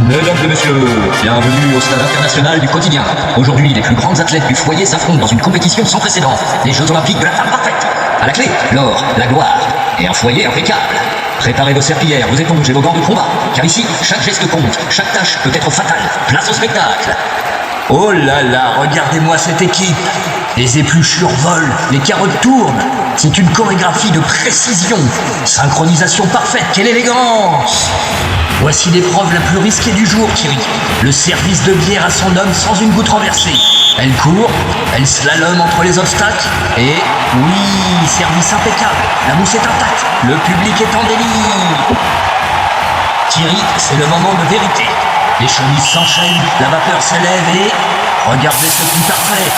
Mesdames et messieurs, bienvenue au stade international du quotidien. Aujourd'hui, les plus grandes athlètes du foyer s'affrontent dans une compétition sans précédent. Les Jeux Olympiques de la femme parfaite. À la clé, l'or, la gloire et un foyer impeccable. Préparez vos serpillères, vos éponges et vos gants de combat. Car ici, chaque geste compte, chaque tâche peut être fatale. Place au spectacle. Oh là là, regardez-moi cette équipe. Les épluchures volent, les carottes tournent. C'est une chorégraphie de précision. Synchronisation parfaite, quelle élégance! Voici l'épreuve la plus risquée du jour, Thierry. Le service de bière à son homme sans une goutte renversée. Elle court, elle slalome entre les obstacles et... oui, service impeccable. La mousse est intacte, le public est en délire. Thierry, c'est le moment de vérité. Les chemises s'enchaînent, la vapeur s'élève et... regardez ce coup parfait.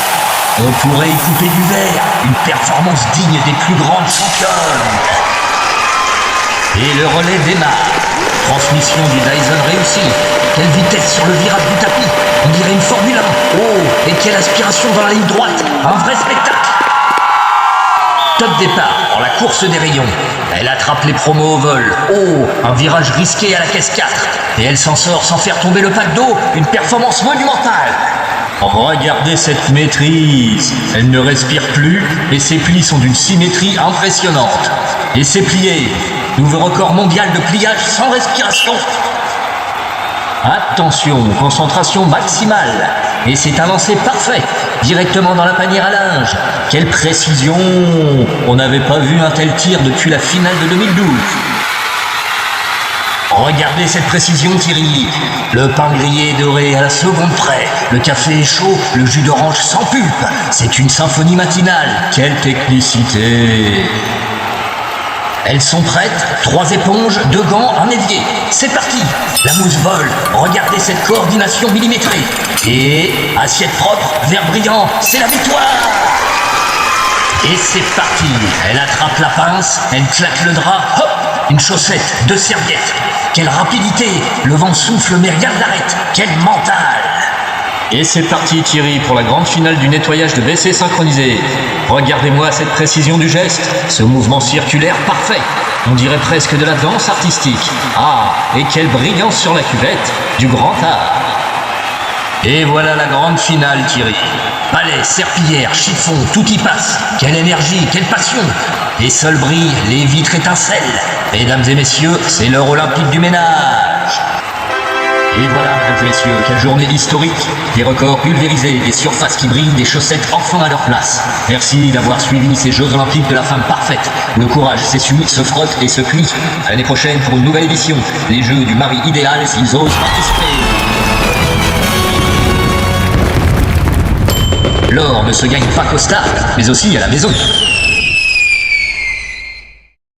On pourrait y couper du verre. Une performance digne des plus grandes championnes. Et le relais démarre. Transmission du Dyson réussie. Quelle vitesse sur le virage du tapis. On dirait une Formule 1. Oh, et quelle aspiration dans la ligne droite. Un vrai spectacle. Top départ dans la course des rayons. Elle attrape les promos au vol. Oh, un virage risqué à la caisse 4. Et elle s'en sort sans faire tomber le pack d'eau. Une performance monumentale. Regardez cette maîtrise. Elle ne respire plus et ses plis sont d'une symétrie impressionnante. Et c'est plié. Nouveau record mondial de pliage sans respiration. Attention, concentration maximale. Et c'est un lancer parfait, directement dans la panière à linge. Quelle précision! On n'avait pas vu un tel tir depuis la finale de 2012. Regardez cette précision, Thierry. Le pain grillé doré à la seconde près. Le café est chaud, le jus d'orange sans pulpe. C'est une symphonie matinale. Quelle technicité! Elles sont prêtes, 3 éponges, 2 gants, un évier. C'est parti. La mousse vole. Regardez cette coordination millimétrée. Et assiette propre, verre brillant, c'est la victoire. Et c'est parti. Elle attrape la pince, elle claque le drap, hop, une chaussette, 2 serviettes. Quelle rapidité. Le vent souffle mais rien ne l'arrête. Quel mental. Et c'est parti Thierry pour la grande finale du nettoyage de WC synchronisé. Regardez-moi cette précision du geste, ce mouvement circulaire parfait. On dirait presque de la danse artistique. Ah, et quelle brillance sur la cuvette, du grand art. Et voilà la grande finale Thierry. Palais, serpillière, chiffon, tout y passe. Quelle énergie, quelle passion. Les sols brillent, les vitres étincellent. Mesdames et messieurs, c'est l'heure olympique du ménage. Et voilà, mesdames et messieurs, quelle journée historique. Des records pulvérisés, des surfaces qui brillent, des chaussettes enfin à leur place. Merci d'avoir suivi ces Jeux Olympiques de la femme parfaite. Le courage s'essuie, se frotte et se plie. À l'année prochaine pour une nouvelle édition. Les Jeux du mari idéal s'ils osent participer. L'or ne se gagne pas qu'au stade, mais aussi à la maison.